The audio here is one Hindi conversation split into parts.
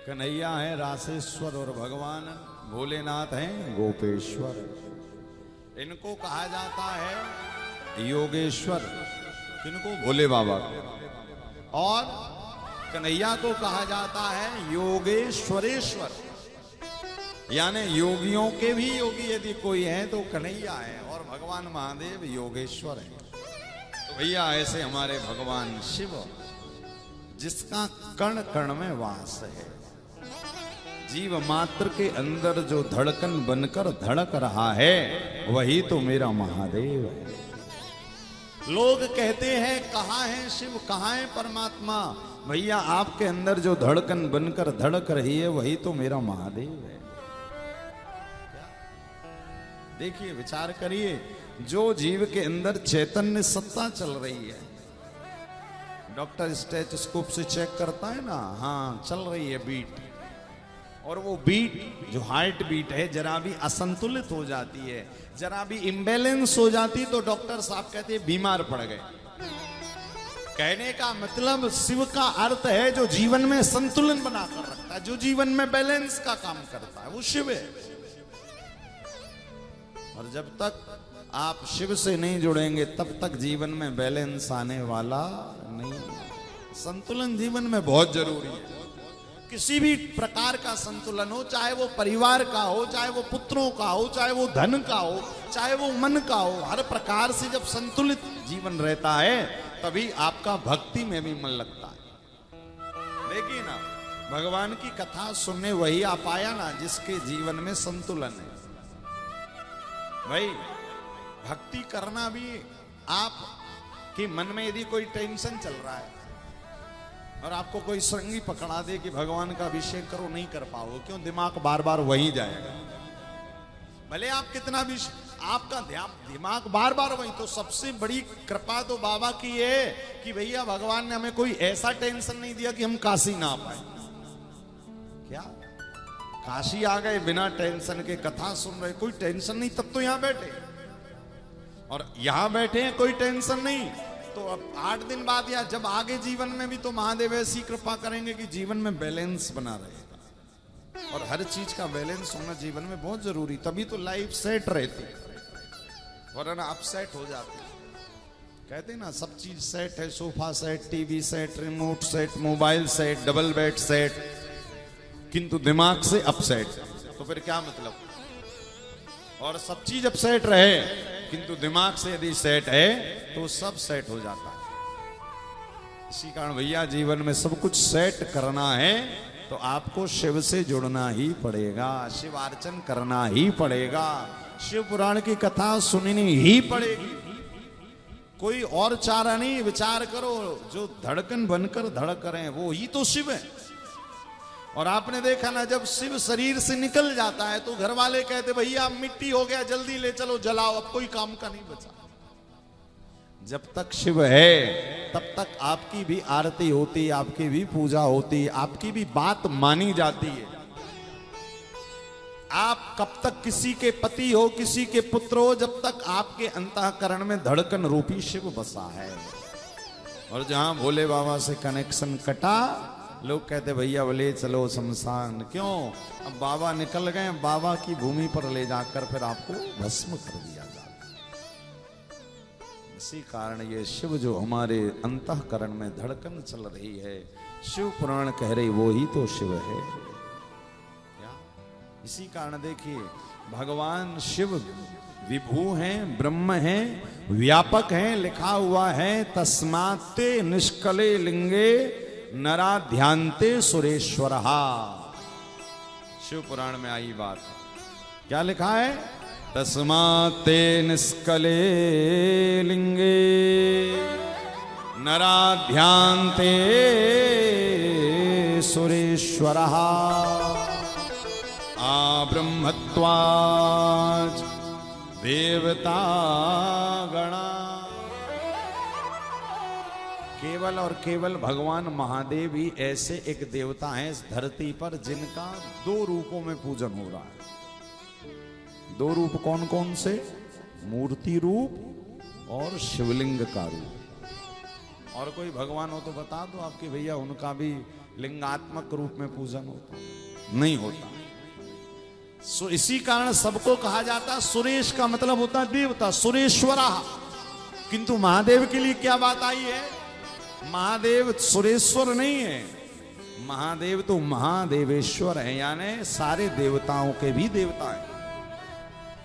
कन्हैया है रासेश्वर और भगवान भोलेनाथ हैं गोपेश्वर। इनको कहा जाता है योगेश्वर, किनको? भोले बाबा। और कन्हैया को कहा जाता है योगेश्वरेश्वर, यानी योगियों के भी योगी यदि कोई है तो कन्हैया है, और भगवान महादेव योगेश्वर है। तो भैया ऐसे हमारे भगवान शिव, जिसका कण कण में वास है, जीव मात्र के अंदर जो धड़कन बनकर धड़क रहा है, वही तो मेरा महादेव है। लोग कहते हैं कहाँ है शिव, कहाँ है परमात्मा? भैया आपके अंदर जो धड़कन बनकर धड़क रही है, वही तो मेरा महादेव है। देखिए, विचार करिए, जो जीव के अंदर चैतन्य सत्ता चल रही है, डॉक्टर स्टेथोस्कोप से चेक करता है ना, हाँ चल रही है बीट, और वो बीट जो हार्ट बीट है जरा भी असंतुलित हो जाती है, जरा भी इम्बैलेंस हो जाती, तो डॉक्टर साहब कहते हैं बीमार पड़ गए। कहने का मतलब शिव का अर्थ है जो जीवन में संतुलन बनाकर रखता है, जो जीवन में बैलेंस का काम करता है, वो शिव है। और जब तक आप शिव से नहीं जुड़ेंगे तब तक जीवन में बैलेंस आने वाला नहीं। संतुलन जीवन में बहुत जरूरी है। किसी भी प्रकार का संतुलन हो, चाहे वो परिवार का हो, चाहे वो पुत्रों का हो, चाहे वो धन का हो, चाहे वो मन का हो, हर प्रकार से जब संतुलित जीवन रहता है तभी आपका भक्ति में भी मन लगता है। देखिए ना, भगवान की कथा सुनने वही आ पाया ना जिसके जीवन में संतुलन है। भाई भक्ति करना भी, आप के मन में यदि कोई टेंशन चल रहा है और आपको कोई संगी पकड़ा दे कि भगवान का अभिषेक करो, नहीं कर पाओगे, क्यों? दिमाग बार बार वहीं जाएगा। भले आप कितना भी, आपका दिमाग बार बार वहीं। तो सबसे बड़ी कृपा तो बाबा की है कि भैया भगवान ने हमें कोई ऐसा टेंशन नहीं दिया कि हम काशी ना आ पाए। क्या काशी आ गए बिना टेंशन के, कथा सुन रहे, कोई टेंशन नहीं, तब तो यहां बैठे। और यहां बैठे हैं, कोई टेंशन नहीं, तो अब 8 दिन बाद या जब आगे जीवन में भी तो महादेव ऐसी कृपा करेंगे कि जीवन में बैलेंस बना रहेगा। और हर चीज का बैलेंस होना जीवन में बहुत जरूरी, तभी तो लाइफ सेट रहती, वरना अपसेट हो जाती। कहते हैं ना, सब चीज सेट है, sofa set, TV set, remote set, mobile set, double bed set, किंतु दिमाग से अपसेट, तो फिर क्या मतलब? और सब चीज अपसेट रहे किंतु दिमाग से यदि सेट है तो सब सेट हो जाता है। इसी कारण भैया जीवन में सब कुछ सेट करना है तो आपको शिव से जुड़ना ही पड़ेगा, शिवार्चन करना ही पड़ेगा, शिव पुराण की कथा सुननी ही पड़ेगी। कोई और चारा नहीं। विचार करो, जो धड़कन बनकर धड़क रहे हैं वो ही तो शिव है। और आपने देखा ना, जब शिव शरीर से निकल जाता है तो घर वाले कहते भैया मिट्टी हो गया, जल्दी ले चलो जलाओ, अब कोई काम का नहीं बचा। जब तक शिव है तब तक आपकी भी आरती होती, आपकी भी पूजा होती, आपकी भी बात मानी जाती है। आप कब तक किसी के पति हो, किसी के पुत्र हो, जब तक आपके अंतःकरण में धड़कन रूपी शिव बसा है। और जहां भोले बाबा से कनेक्शन कटा, लोग कहते भैया बोले चलो शमशान। क्यों? अब बाबा निकल गए, बाबा की भूमि पर ले जाकर फिर आपको भस्म कर दिया जाता। इसी कारण ये शिव जो हमारे अंतःकरण में धड़कन चल रही है, शिव पुराण कह रही वो ही तो शिव है। क्या? इसी कारण देखिए, भगवान शिव विभू हैं, ब्रह्म हैं, व्यापक हैं। लिखा हुआ है तस्मात्ते निष्कले लिंगे नराध्यांते सुरेश्वरहा। शिव पुराण में आई बात। क्या लिखा है? तस्मात्ते निष्कले लिंगे नराध्यांते सुरेश्वरहा आब्रह्मत्वाच देवता गणा। केवल और केवल भगवान महादेव ही ऐसे एक देवता हैं इस धरती पर जिनका 2 रूपों में पूजन हो रहा है। 2 रूप कौन कौन से? मूर्ति रूप और शिवलिंग का रूप। और कोई भगवान हो तो बता दो आपके भैया, उनका भी लिंगात्मक रूप में पूजन होता? नहीं होता। सो इसी कारण सबको कहा जाता सुरेश का मतलब होता है देवता, सुरेश्वरा। किंतु महादेव के लिए क्या बात आई है? महादेव सुरेश्वर नहीं है, महादेव तो महादेवेश्वर है, यानी सारे देवताओं के भी देवता है।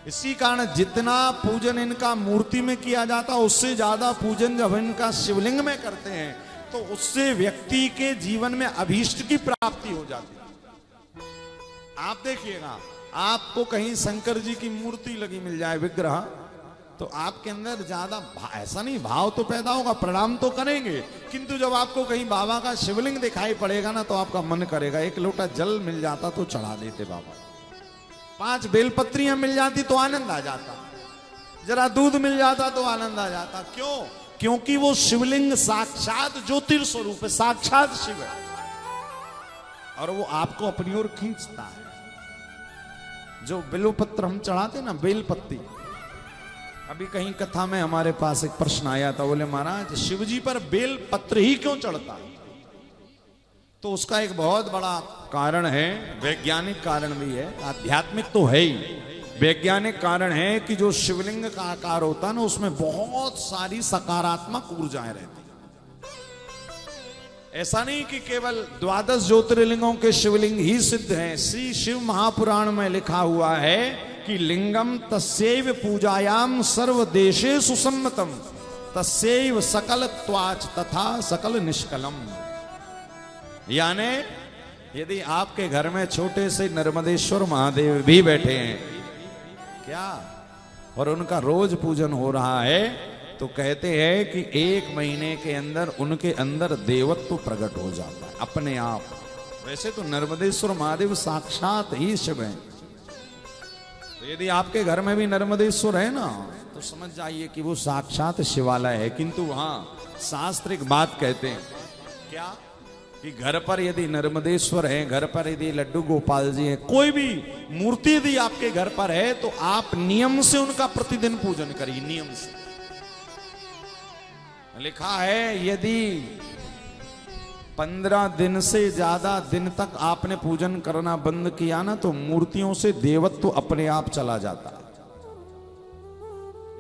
इसी कारण जितना पूजन इनका मूर्ति में किया जाता उससे ज्यादा पूजन जब इनका शिवलिंग में करते हैं तो उससे व्यक्ति के जीवन में अभीष्ट की प्राप्ति हो जाती है। आप देखिएगा, आपको कहीं शंकर जी की मूर्ति लगी मिल जाए, विग्रह, तो आपके अंदर ज्यादा ऐसा नहीं भाव तो पैदा होगा, प्रणाम तो करेंगे, किंतु जब आपको कहीं बाबा का शिवलिंग दिखाई पड़ेगा ना तो आपका मन करेगा एक लोटा जल मिल जाता तो चढ़ा देते बाबा, 5 बेलपत्रियां मिल जाती तो आनंद आ जाता, जरा दूध मिल जाता तो आनंद आ जाता। क्यों? क्योंकि वो शिवलिंग साक्षात ज्योतिर्स्वरूप है, साक्षात शिव है, और वो आपको अपनी ओर खींचता है। जो बेलपत्र हम चढ़ाते ना, बेलपत्ती, अभी कहीं कथा में हमारे पास एक प्रश्न आया था, बोले महाराज शिवजी पर बेलपत्र ही क्यों चढ़ता है? तो उसका एक बहुत बड़ा कारण है, वैज्ञानिक कारण भी है, आध्यात्मिक तो है ही, वैज्ञानिक कारण है कि जो शिवलिंग का आकार होता है ना उसमें बहुत सारी सकारात्मक ऊर्जाएं रहती हैं। ऐसा नहीं कि केवल 12 ज्योतिर्लिंगों के शिवलिंग ही सिद्ध हैं। श्री शिव महापुराण में लिखा हुआ है कि लिंगम तस्यैव पूजायाम सर्व देशेषु सम्मतम तस्यैव सकल त्वाच तथा सकल निष्कलम। यानी यदि आपके घर में छोटे से नर्मदेश्वर महादेव भी बैठे हैं क्या, और उनका रोज पूजन हो रहा है, तो कहते हैं कि 1 महीने के अंदर उनके अंदर देवत्व प्रकट हो जाता है अपने आप। वैसे तो नर्मदेश्वर महादेव साक्षात ही शिव हैं, तो यदि आपके घर में भी नर्मदेश्वर है ना तो समझ जाइए कि वो साक्षात शिवालय है। किंतु वहां शास्त्रिक बात कहते हैं क्या कि घर पर यदि नर्मदेश्वर है, घर पर यदि लड्डू गोपाल जी है, कोई भी मूर्ति यदि आपके घर पर है तो आप नियम से उनका प्रतिदिन पूजन करिए, नियम से। लिखा है यदि 15 दिन से ज्यादा दिन तक आपने पूजन करना बंद किया ना तो मूर्तियों से देवत्व अपने आप चला जाता है।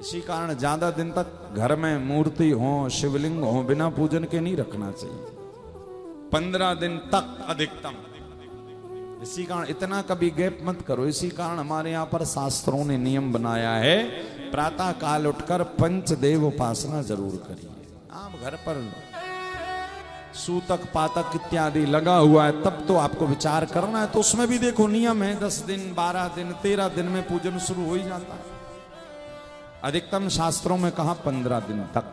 इसी कारण ज्यादा दिन तक घर में मूर्ति हो, शिवलिंग हो, बिना पूजन के नहीं रखना चाहिए, 15 दिन तक अधिकतम। इसी कारण इतना कभी गैप मत करो। इसी कारण हमारे यहाँ पर शास्त्रों ने नियम बनाया है प्रातः काल उठकर पंचदेव उपासना जरूर करिए। आप घर पर सूतक पातक इत्यादि लगा हुआ है तब तो आपको विचार करना है, तो उसमें भी देखो नियम है, 10 दिन 12 दिन 13 दिन में पूजन शुरू हो ही जाता है। अधिकतम शास्त्रों में कहा 15 दिन तक।